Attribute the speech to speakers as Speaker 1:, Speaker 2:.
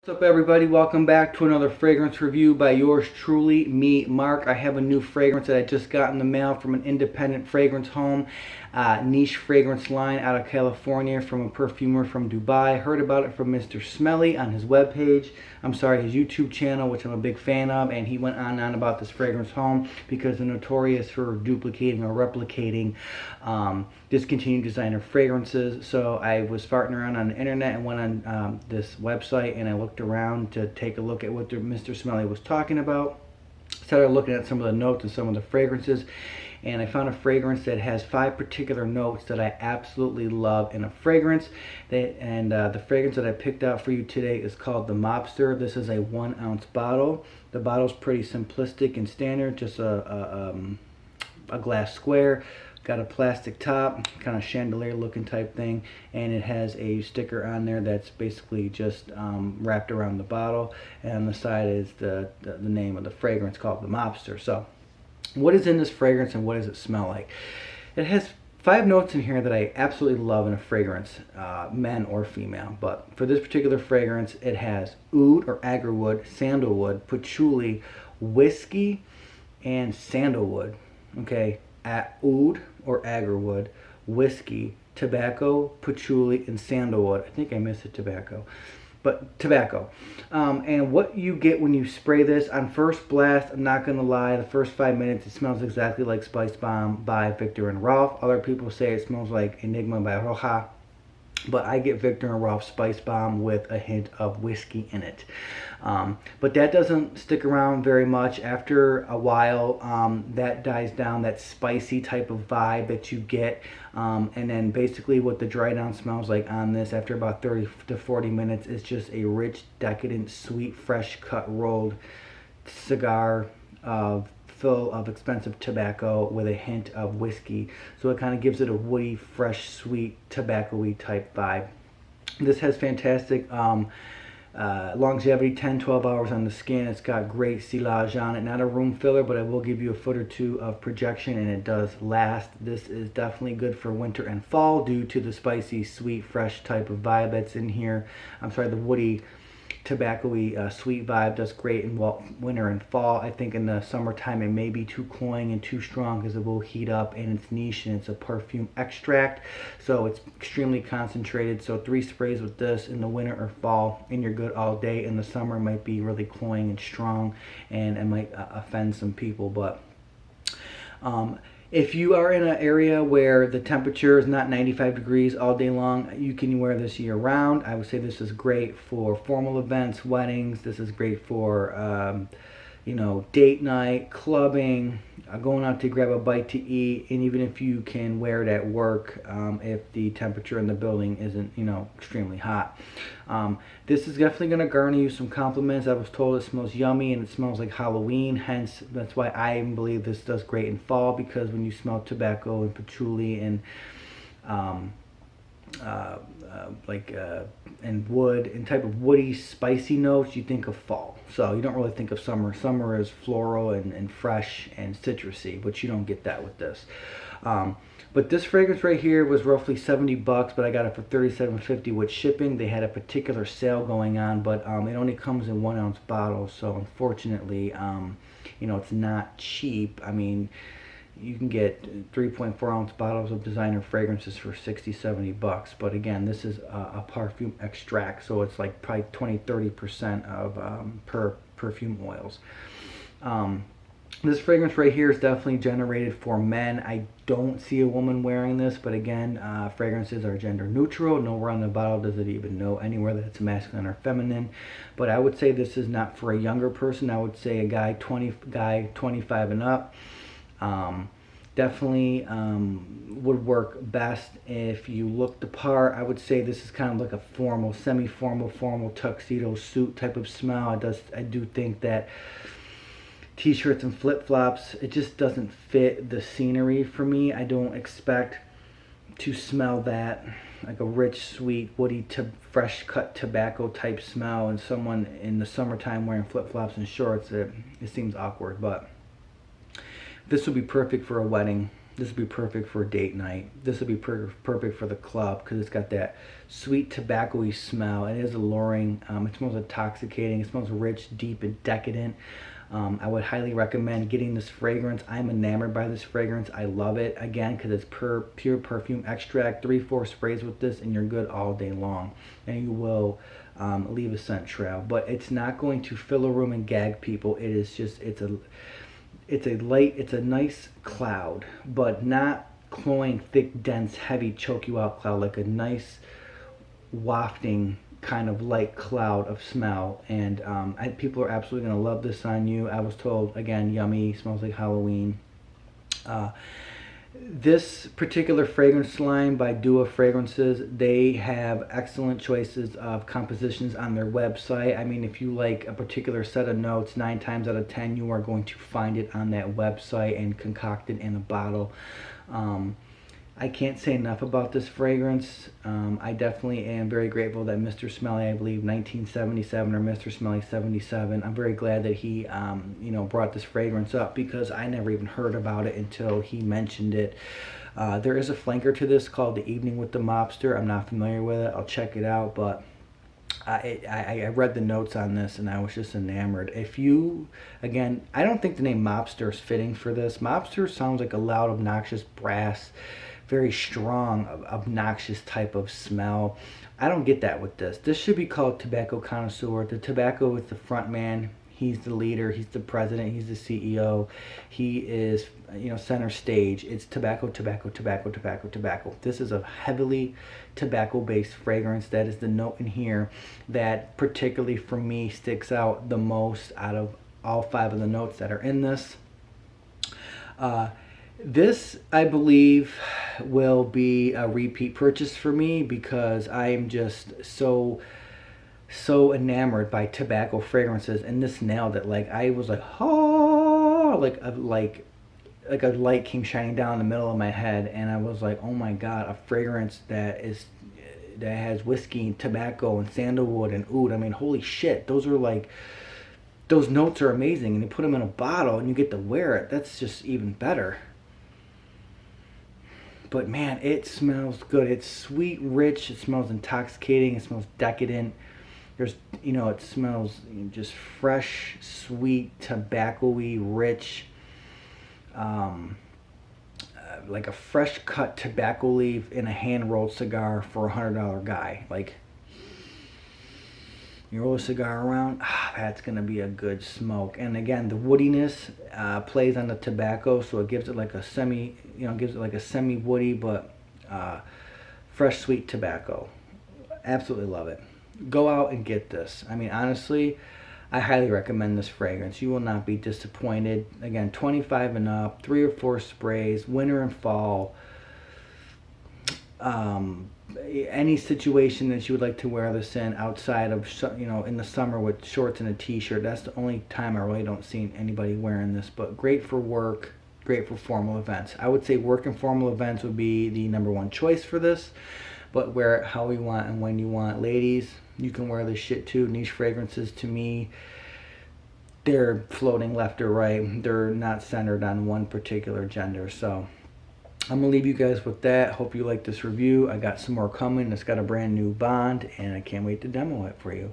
Speaker 1: What's up, everybody? Welcome back to another fragrance review by yours truly, me, Mark. I have a new fragrance that I just got in the mail from an independent fragrance home, niche fragrance line out of California from a perfumer from Dubai. Heard about it from Mr. Smelly on his webpage. His YouTube channel, which I'm a big fan of, and he went on and on about this fragrance home because they're notorious for duplicating or replicating discontinued designer fragrances. So I was farting around on the internet and went on this website and I looked around to take a look at what Mr. Smelly was talking about. Started looking at some of the notes and some of the fragrances, and I found a fragrance that has 5 particular notes that I absolutely love in a fragrance. The fragrance that I picked out for you today is called the Mobster. This is a 1 ounce bottle. The bottle's pretty simplistic and standard, just a glass square. Got a plastic top, kind of chandelier looking type thing, and it has a sticker on there that's basically just wrapped around the bottle, and on the side is the name of the fragrance called the Mobster. So what is in this fragrance and what does it smell like? It has 5 notes in here that I absolutely love in a fragrance, men or female, but for this particular fragrance it has oud or agarwood, sandalwood, patchouli, whiskey, and sandalwood. Okay, oud or agarwood, whiskey, tobacco, patchouli, and sandalwood. I think I missed the tobacco, but tobacco. And what you get when you spray this on first blast, I'm not gonna lie, the first 5 minutes it smells exactly like Spice Bomb by Victor and Rolf. Other people say it smells like Enigma by Roja, but I get Victor and Rolf Spice Bomb with a hint of whiskey in it. But that doesn't stick around very much. After a while, that dies down, that spicy type of vibe that you get. And then basically what the dry down smells like on this after about 30 to 40 minutes is just a rich, decadent, sweet, fresh cut rolled cigar full of expensive tobacco with a hint of whiskey. So it kind of gives it a woody, fresh, sweet, tobacco-y type vibe. This has fantastic longevity, 10-12 hours on the skin. It's got great silage on it. Not a room filler, but I will give you a foot or two of projection, and it does last. This is definitely good for winter and fall due to the sweet, fresh type of vibe that's in here. The woody, tobacco-y sweet vibe does great in winter and fall. I think in the summertime it may be too cloying and too strong because it will heat up, and it's niche and it's a perfume extract, so it's extremely concentrated. So 3 sprays with this in the winter or fall and you're good all day. In the summer it might be really cloying and strong and it might offend some people, but if you are in an area where the temperature is not 95 degrees all day long, you can wear this year round. I would say this is great for formal events, weddings. This is great for, date night, clubbing, going out to grab a bite to eat, and even if you can wear it at work if the temperature in the building isn't, extremely hot. This is definitely going to garner you some compliments. I was told it smells yummy and it smells like Halloween, hence that's why I believe this does great in fall, because when you smell tobacco and patchouli and and wood and type of woody, spicy notes, you think of fall. So you don't really think of summer. Summer is floral and fresh and citrusy, but you don't get that with this. But this fragrance right here was roughly 70 bucks, but I got it for $37.50 with shipping. They had a particular sale going on, but it only comes in 1 ounce bottles, so unfortunately, it's not cheap. I mean, you can get 3.4 ounce bottles of designer fragrances for 60-70 bucks, but again, this is a perfume extract, so it's like probably 20-30% of per perfume oils. This fragrance right here is definitely generated for men. I don't see a woman wearing this, but again, fragrances are gender neutral. Nowhere on the bottle does it even know anywhere that it's masculine or feminine. But I would say this is not for a younger person. I would say a guy 25 and up. Definitely would work best if you look the part. I would say this is kind of like a formal, semi-formal, formal tuxedo suit type of smell. I do think that t-shirts and flip-flops, it just doesn't fit the scenery for me. I don't expect to smell that, like a rich, sweet, woody, fresh cut tobacco type smell, and someone in the summertime wearing flip-flops and shorts. It seems awkward, but this would be perfect for a wedding. This would be perfect for a date night. This would be perfect for the club because it's got that sweet tobacco-y smell. It is alluring. It smells intoxicating. It smells rich, deep, and decadent. I would highly recommend getting this fragrance. I'm enamored by this fragrance. I love it, again, because it's pure perfume extract. 3-4 sprays with this and you're good all day long. And you will leave a scent trail. But it's not going to fill a room and gag people. It is just, it's a nice cloud, but not cloying, thick, dense, heavy, choke you out cloud, like a nice wafting kind of light cloud of smell. And people are absolutely going to love this on you. I was told, again, yummy, smells like Halloween. This particular fragrance line by Dua Fragrances, they have excellent choices of compositions on their website. I mean, if you like a particular set of notes, 9 times out of 10 you are going to find it on that website and concocted in a bottle. I can't say enough about this fragrance. I definitely am very grateful that Mr. Smelly, I believe 1977 or Mr. Smelly 77, I'm very glad that he brought this fragrance up because I never even heard about it until he mentioned it. There is a flanker to this called The Evening with the Mobster. I'm not familiar with it. I'll check it out, but I read the notes on this and I was just enamored. Again, I don't think the name Mobster is fitting for this. Mobster sounds like a loud, obnoxious brass, very strong, obnoxious type of smell. I don't get that with this. This should be called Tobacco Connoisseur. The tobacco is the front man. He's the leader. He's the president. He's the CEO. He is, center stage. It's tobacco, tobacco, tobacco, tobacco, tobacco. This is a heavily tobacco-based fragrance. That is the note in here that particularly for me sticks out the most out of all 5 of the notes that are in this. This, I believe, will be a repeat purchase for me because I am just so enamored by tobacco fragrances, and this nailed it. Like, I was like, oh, like a light came shining down in the middle of my head, and I was like, oh my god, a fragrance that has whiskey and tobacco and sandalwood and oud. I mean, holy shit, those notes are amazing, and you put them in a bottle and you get to wear it. That's just even better. But man, it smells good. It's sweet, rich. It smells intoxicating. It smells decadent. It smells just fresh, sweet, tobacco-y, rich, like a fresh cut tobacco leaf in a hand-rolled cigar for $100 guy. Like, you roll a cigar around, that's gonna be a good smoke. And again, the woodiness plays on the tobacco, so it gives it like a semi-woody but fresh, sweet tobacco. Absolutely love it. Go out and get this. I mean, honestly, I highly recommend this fragrance. You will not be disappointed. Again, 25 and up, 3 or 4 sprays, winter and fall. Any situation that you would like to wear this in outside of, in the summer with shorts and a t-shirt. That's the only time I really don't see anybody wearing this, but great for work, great for formal events. I would say work and formal events would be the #1 choice for this, but wear it how you want and when you want. Ladies, you can wear this shit too. Niche fragrances, to me, they're floating left or right. They're not centered on one particular gender. So I'm gonna leave you guys with that. Hope you like this review. I got some more coming. It's got a brand new bond, and I can't wait to demo it for you.